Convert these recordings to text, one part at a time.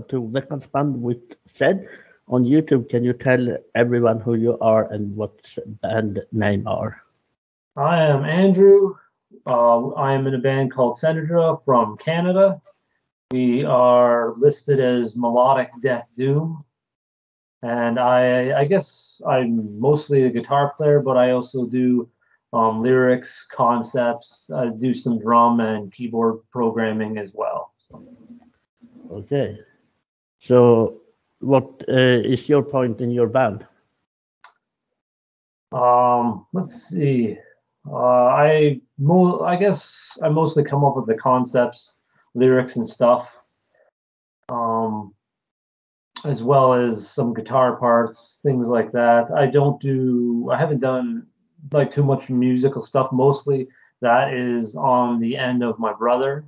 to Veckans Band with ZeD. On YouTube, can you tell everyone who you are and what band name are? I am Andrew. I am in a band called Sennedra from Canada. We are listed as melodic death doom. And I guess I'm mostly a guitar player, but I also do lyrics, concepts. I do some drum and keyboard programming as well. So. Okay. So what is your point in your band? Let's see. I guess I mostly come up with the concepts, lyrics and stuff, as well as some guitar parts, things like that. I haven't done like too much musical stuff. Mostly that is on the end of my brother,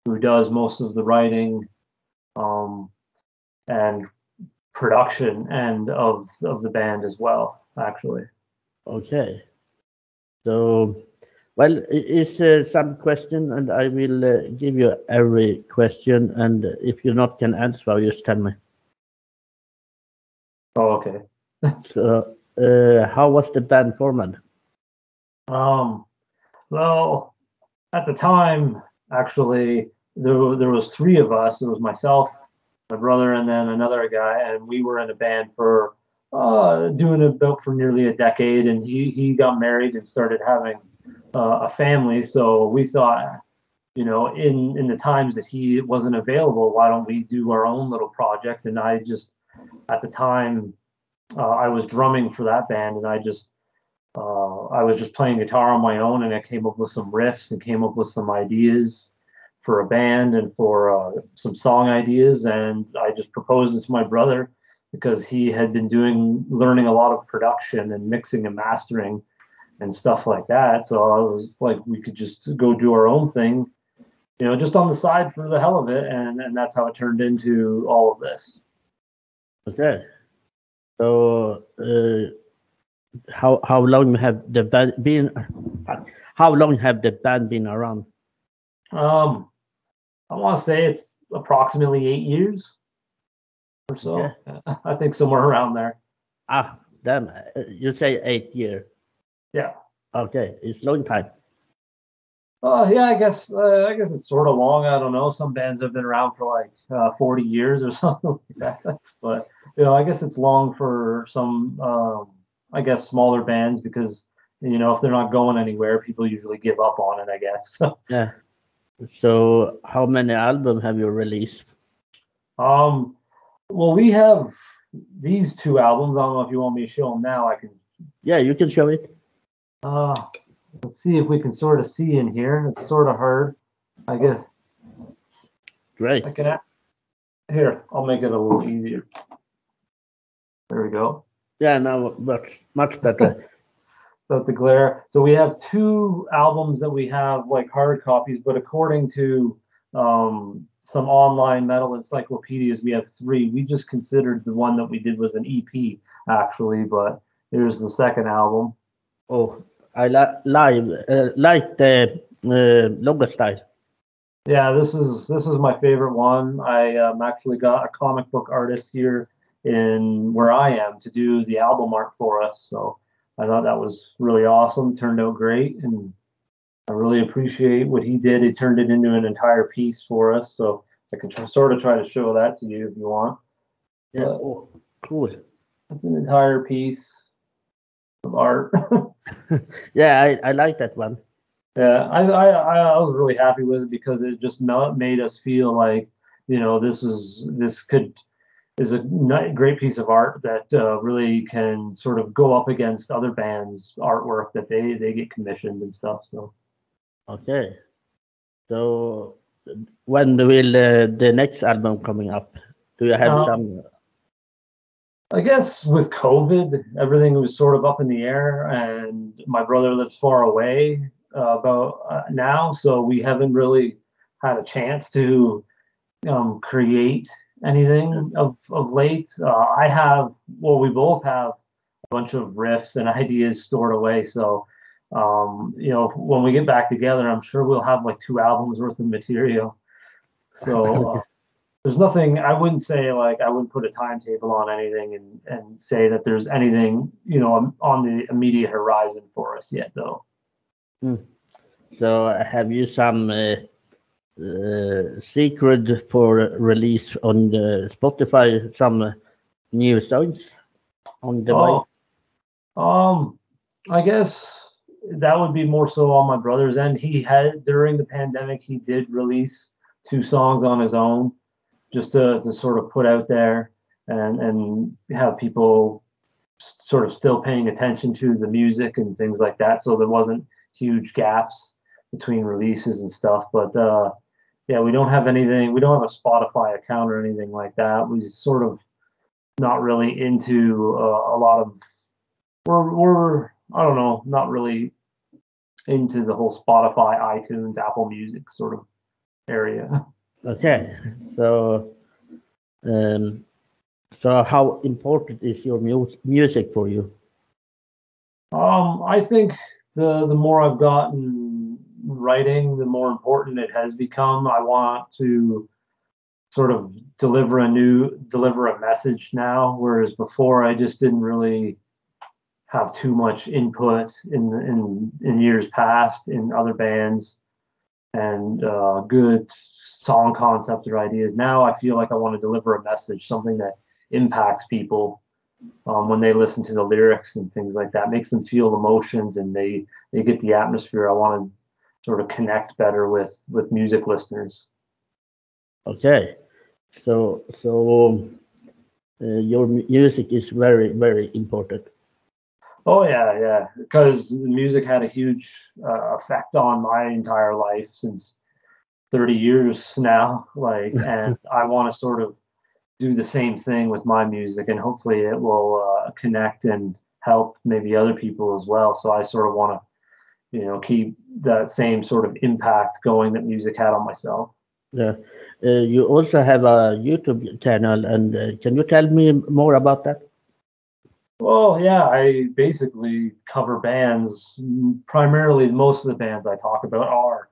who does most of the writing, and production end of the band as well, actually. Okay. So, well, it's some question, and I will give you every question, and if you not can answer, just tell me. Oh, okay. So, how was the band formed? Well, at the time, actually, there was three of us. There was myself, my brother, and then another guy, and we were in a band for doing about for nearly a decade. And he got married and started having a family. So we thought, in the times that he wasn't available, why don't we do our own little project? And I just, at the time, I was drumming for that band, and I was just playing guitar on my own, and I came up with some riffs and came up with some ideas for a band and for some song ideas. And I just proposed it to my brother because he had been learning a lot of production and mixing and mastering and stuff like that. So I was like, we could just go do our own thing, just on the side for the hell of it. And that's how it turned into all of this. Okay. So, how long have the band been? How long have the band been around? I want to say it's approximately 8 years or so. Okay. I think somewhere around there. Ah, damn! You say 8 years? Yeah. Okay, it's long time. Yeah, I guess it's sort of long. I don't know. Some bands have been around for like 40 years or something like that. But I guess it's long for some. I guess smaller bands because if they're not going anywhere, people usually give up on it, I guess. Yeah. So how many albums have you released? Well, we have these two albums. I don't know if you want me to show them now. I can. Yeah, you can show it. Let's see if we can sort of see in here. It's sort of hard, I guess. Great. Here, I'll make it a little easier. There we go. Yeah, now that's much better. Without the glare. So we have two albums that we have like hard copies, but according to some online metal encyclopedias, we have three. We just considered the one that we did was an EP actually, but here's the second album. Oh, I like the logo style. Yeah, this is my favorite one. I actually got a comic book artist here in where I am to do the album art for us. So I thought that was really awesome. Turned out great, and I really appreciate what he did. He turned it into an entire piece for us. So I can sort of try to show that to you if you want. Yeah, oh, cool. It's an entire piece of art. Yeah, I like that one. Yeah, I was really happy with it because it just made us feel like this is a great piece of art that really can sort of go up against other bands' artwork that they get commissioned and stuff. So okay, so when will the next album coming up? Do you have some? I guess with COVID, everything was sort of up in the air, and my brother lives far away now, so we haven't really had a chance to create anything of late. We both have a bunch of riffs and ideas stored away. So, when we get back together, I'm sure we'll have like 2 albums worth of material. So, there's nothing. I wouldn't say like I wouldn't put a timetable on anything and say that there's anything on the immediate horizon for us yet, though. So have you some secret for release on the Spotify? Some new songs on the way? I guess that would be more so on my brother's end. He had during the pandemic, he did release 2 songs on his own, just to sort of put out there and have people sort of still paying attention to the music and things like that. So there wasn't huge gaps between releases and stuff. But yeah, we don't have anything. We don't have a Spotify account or anything like that. We sort of not really into a lot of. We're I don't know, not really into the whole Spotify, iTunes, Apple Music sort of area. Okay, so so how important is your music for you? I think the more I've gotten writing, the more important it has become. I want to sort of deliver a message now, whereas before I just didn't really have too much input in years past in other bands and good song concepts or ideas. Now I feel like I want to deliver a message, something that impacts people when they listen to the lyrics and things like that, makes them feel emotions and they get the atmosphere. I want to sort of connect better with music listeners. Okay, so your music is very, very important. Oh yeah, because the music had a huge effect on my entire life since 30 years now. Like, and I want to sort of do the same thing with my music, and hopefully it will connect and help maybe other people as well. So I sort of want to, keep that same sort of impact going that music had on myself. Yeah. You also have a YouTube channel, and can you tell me more about that? Well, yeah, I basically cover bands. Primarily, most of the bands I talk about are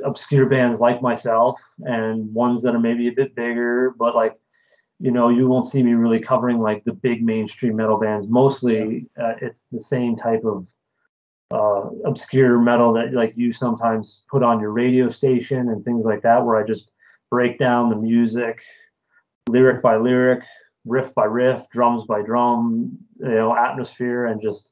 obscure bands like myself, and ones that are maybe a bit bigger, but like, you won't see me really covering like the big mainstream metal bands. Mostly, it's the same type of obscure metal that like you sometimes put on your radio station and things like that, where I just break down the music, lyric by lyric, riff by riff, drums by drum, atmosphere, and just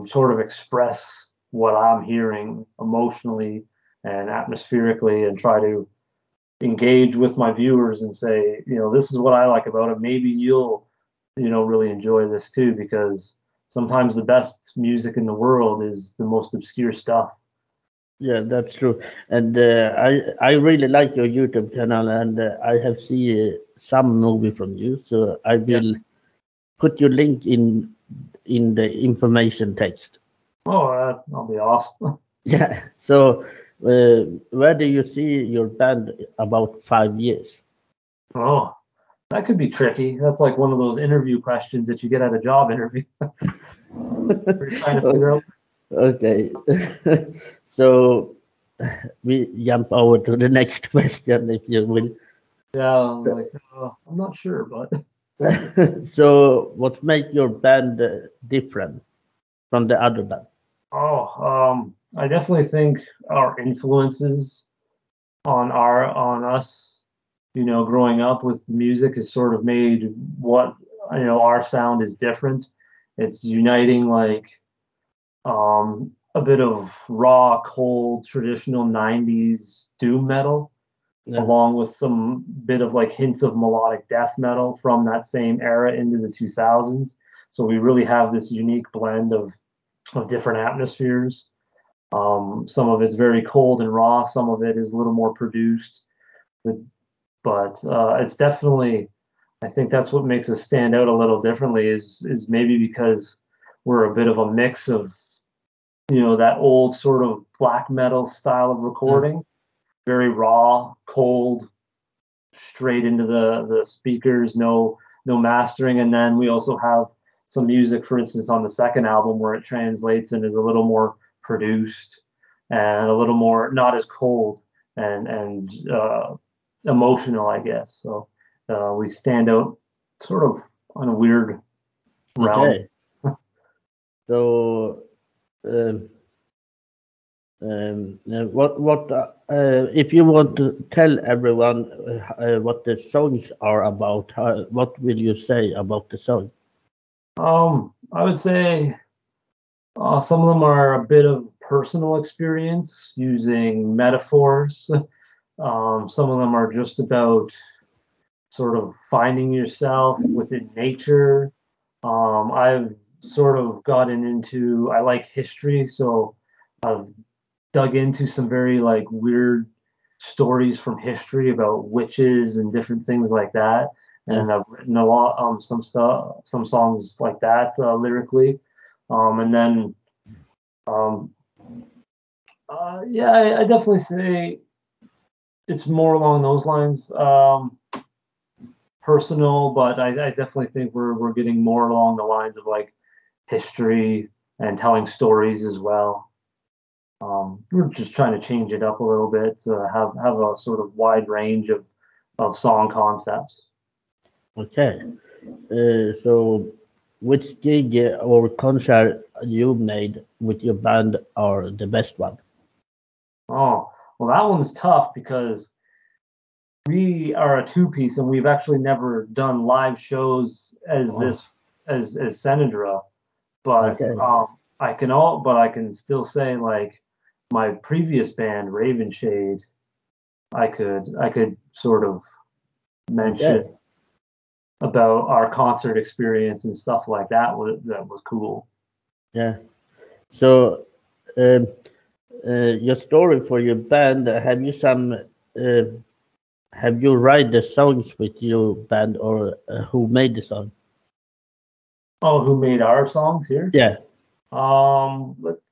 sort of express what I'm hearing emotionally and atmospherically, and try to engage with my viewers and say, this is what I like about it. Maybe you'll, really enjoy this too, because sometimes the best music in the world is the most obscure stuff. Yeah, that's true. And I really like your YouTube channel, and I have seen some movie from you. So I will put your link in the information text. Oh, that'll be awesome. Yeah. So where do you see your band about 5 years? Oh, that could be tricky. That's like one of those interview questions that you get at a job interview. We're trying to figure out. Okay. So we jump over to the next question, if you will. Yeah, I was like, I'm not sure, but. So what makes your band different from the other band? Oh, I definitely think our influences on us, growing up with music has sort of made what, our sound is different. It's uniting like a bit of raw, cold, traditional 90s doom metal, along with some bit of like hints of melodic death metal from that same era into the 2000s. So we really have this unique blend of different atmospheres. Some of it's very cold and raw. Some of it is a little more produced. But it's definitely, I think that's what makes us stand out a little differently is maybe because we're a bit of a mix of, that old sort of black metal style of recording, very raw, cold, straight into the speakers, no mastering. And then we also have some music, for instance, on the second album where it translates and is a little more produced and a little more not as cold and emotional, I guess. So we stand out sort of on a weird realm. Okay. So, what if you want to tell everyone what the songs are about? What will you say about the song? I would say some of them are a bit of personal experience using metaphors. Some of them are just about sort of finding yourself within nature. I've sort of gotten into, I like history, so I've dug into some very like weird stories from history about witches and different things like that. And I've written a lot, some stuff, some songs like that lyrically. And then, yeah, I definitely say it's more along those lines. Personal, but I definitely think we're getting more along the lines of like history and telling stories as well. We're just trying to change it up a little bit to have a sort of wide range of song concepts. Okay. So, which gig or concert you made with your band are the best one? Oh, well, that one's tough because we are a two-piece and we've actually never done live shows as as Sennedra. But Okay. I can still say like my previous band, Raven Shade, I could sort of mention about our concert experience and stuff like that was cool. Yeah. So, your story for your band, have you write the songs with your band, or who made the song? Oh, who made our songs here? Yeah.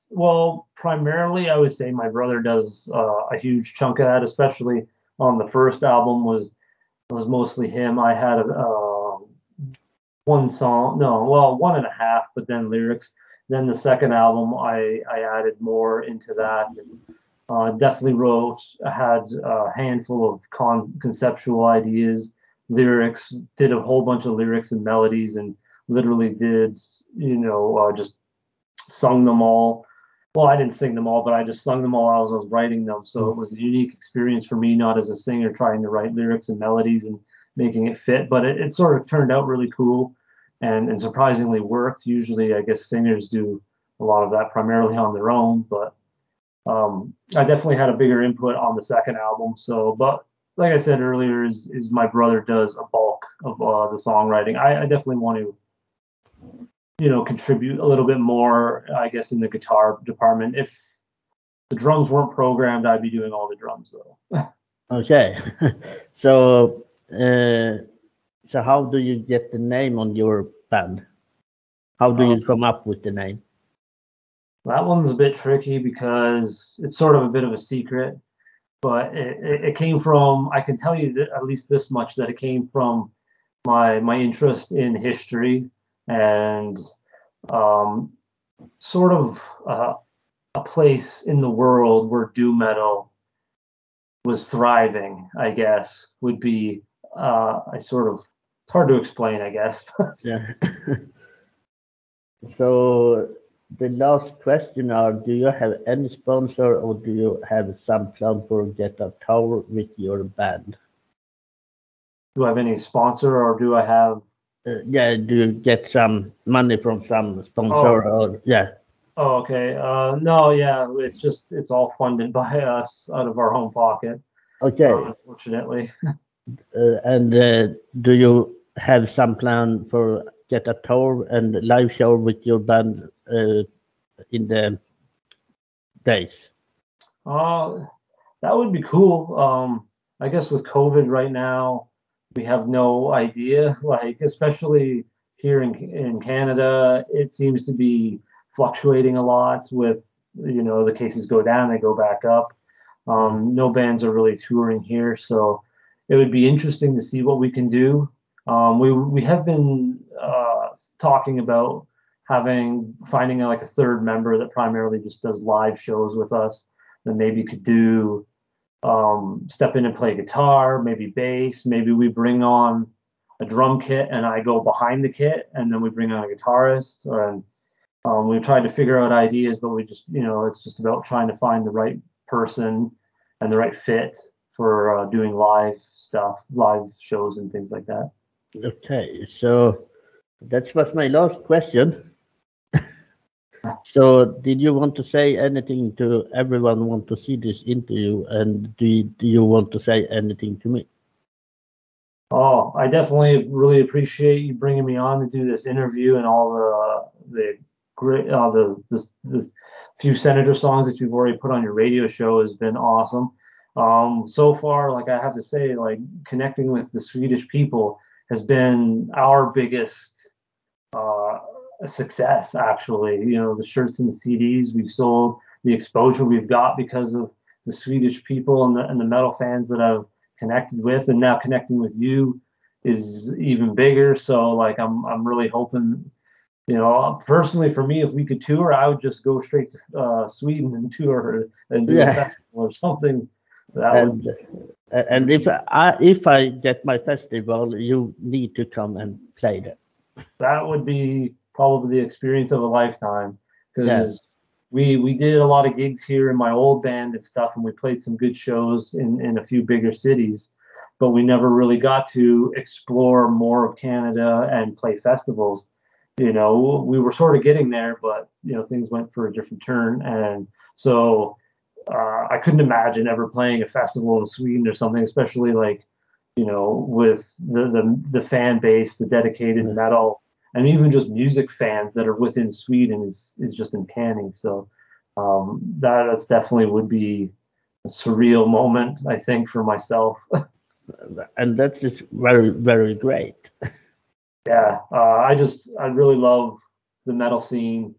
Well, primarily I would say my brother does a huge chunk of that, especially on the first album was mostly him. I had one song, no, well, one and a half, but then lyrics. Then the second album, I added more into that. And, definitely had a handful of conceptual ideas, lyrics, did a whole bunch of lyrics and melodies, and literally did, just sung them all. Well, I didn't sing them all, but I just sung them all as I was writing them. So it was a unique experience for me, not as a singer trying to write lyrics and melodies and making it fit, but it sort of turned out really cool and surprisingly worked. Usually, I guess singers do a lot of that primarily on their own, but I definitely had a bigger input on the second album. So, but like I said earlier, is my brother does a bulk of the songwriting. I definitely want to contribute a little bit more, I guess, in the guitar department. If the drums weren't programmed, I'd be doing all the drums though. Okay. So, so how do you get the name on your band? How do you come up with the name? That one's a bit tricky because it's sort of a bit of a secret, but it came from, I can tell you that at least this much, that it came from my interest in history and sort of a place in the world where doom metal was thriving, I guess, would be it's hard to explain, I guess. Yeah. So the last question are, do you have any sponsor, or do you have some plan for get a tour with your band? Do I have any sponsor, or do I have yeah, do you get some money from some sponsor? Or yeah? Oh, okay. No, yeah, it's all funded by us out of our home pocket. Okay. Unfortunately. And do you have some plan for get a tour and live show with your band in the days? That would be cool. I guess with COVID right now, we have no idea. Like, especially here in Canada, it seems to be fluctuating a lot with, the cases go down, they go back up. No bands are really touring here, so it would be interesting to see what we can do. We have been talking about finding like a third member that primarily just does live shows with us, that maybe could do step in and play guitar, maybe bass. Maybe we bring on a drum kit and I go behind the kit, and then we bring on a guitarist. And we've tried to figure out ideas, but we just, it's just about trying to find the right person and the right fit for doing live stuff, live shows and things like that. Okay, so that was my last question. So did you want to say anything to everyone who want to see this interview, and do you want to say anything to me? Oh, I definitely really appreciate you bringing me on to do this interview, and all the great the few Sennedra songs that you've already put on your radio show has been awesome. So far, like, I have to say, like, connecting with the Swedish people has been our biggest success, actually. The shirts and the CDs we've sold, the exposure we've got because of the Swedish people and the metal fans that I've connected with, and now connecting with you is even bigger. So, like, I'm really hoping, personally for me, if we could tour, I would just go straight to Sweden and tour and do a festival or something. And if I get my festival, you need to come and play that. That would be probably the experience of a lifetime, because we did a lot of gigs here in my old band and stuff, and we played some good shows in a few bigger cities, but we never really got to explore more of Canada and play festivals. We were sort of getting there, but things went for a different turn, and so I couldn't imagine ever playing a festival in Sweden or something, especially like, with the fan base, the dedicated metal, and even just music fans that are within Sweden is just uncanny. So that's definitely would be a surreal moment, I think, for myself. And that's just very, very great. Yeah, I really love the metal scene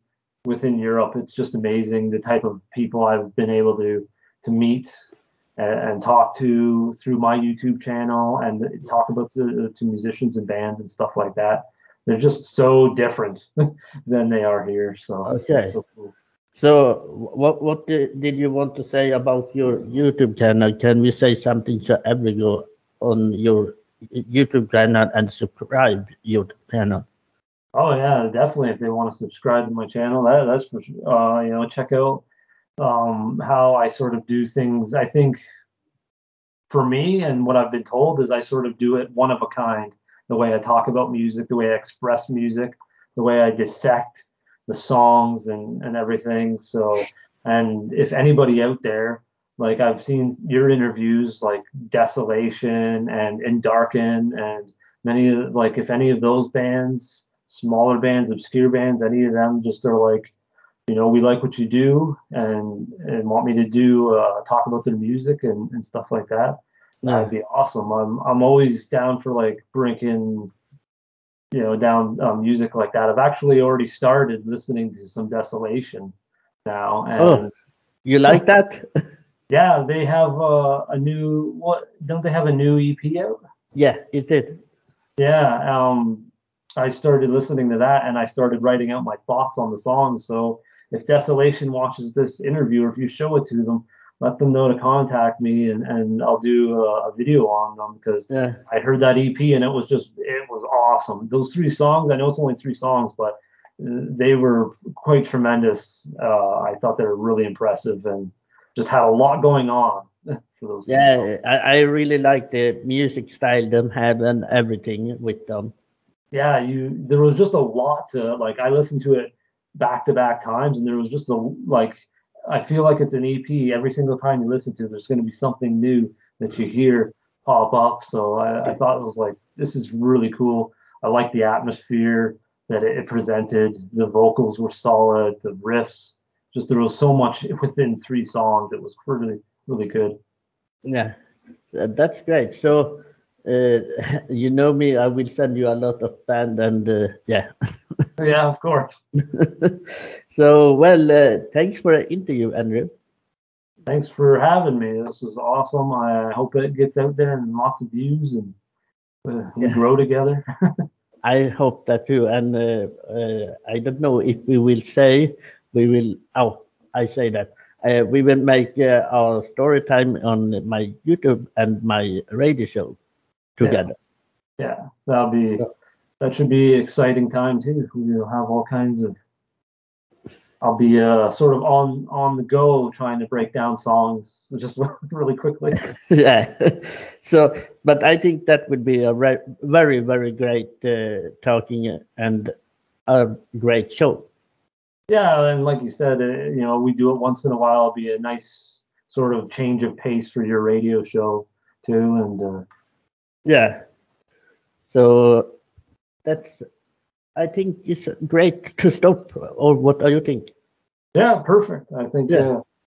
within Europe. It's just amazing, the type of people I've been able to meet and talk to through my YouTube channel, and talk about to musicians and bands and stuff like that. They're just so different than they are here. So okay, so cool. So what did you want to say about your YouTube channel? Can we say something to everyone on your YouTube channel and subscribe your channel? Oh yeah, definitely. If they want to subscribe to my channel, that's for sure. Check out how I sort of do things. I think for me, and what I've been told, is I sort of do it one of a kind. The way I talk about music, the way I express music, the way I dissect the songs and everything. So, and if anybody out there, like, I've seen your interviews, like Desolation and Darken, and many of, like, if any of those bands, smaller bands, obscure bands, any of them just are like, we like what you do, and want me to do talk about their music and stuff like that. That'd be awesome. I'm always down for, like, breaking down music like that. I've actually already started listening to some Desolation now. And you like that? Yeah, they have a new, don't they have a new EP out? Yeah, it did. Yeah, I started listening to that, and I started writing out my thoughts on the song. So if Desolation watches this interview, or if you show it to them, let them know to contact me, and I'll do a video on them, because I heard that EP and it was awesome. Those 3 songs, I know it's only 3 songs, but they were quite tremendous. I thought they were really impressive and just had a lot going on for those. Yeah, I really like the music style them had and everything with them. Yeah, there was just a lot to, like, I listened to it back-to-back times, and there was just I feel like it's an EP. Every single time you listen to it, there's going to be something new that you hear pop up. So I thought it was like, this is really cool. I like the atmosphere that it presented. The vocals were solid. The riffs, just, there was so much within 3 songs. It was really, really good. Yeah, that's great. So, you know me, I will send you a lot of band, and yeah. Yeah, of course. So, well, thanks for the interview, Andrew. Thanks for having me. This was awesome. I hope it gets out there and lots of views, and we grow together. I hope that too. And I don't know if we will say, I say that we will make our story time on my YouTube and my radio show together. Yeah, that should be exciting time too. We'll have all kinds of. I'll be sort of on the go trying to break down songs just really quickly. Yeah. So, but I think that would be a very, very great talking and a great show. Yeah, and like you said, we do it once in a while. It'll be a nice sort of change of pace for your radio show too, and yeah. So I think it's great to stop. Or what do you think? yeah, perfect. I think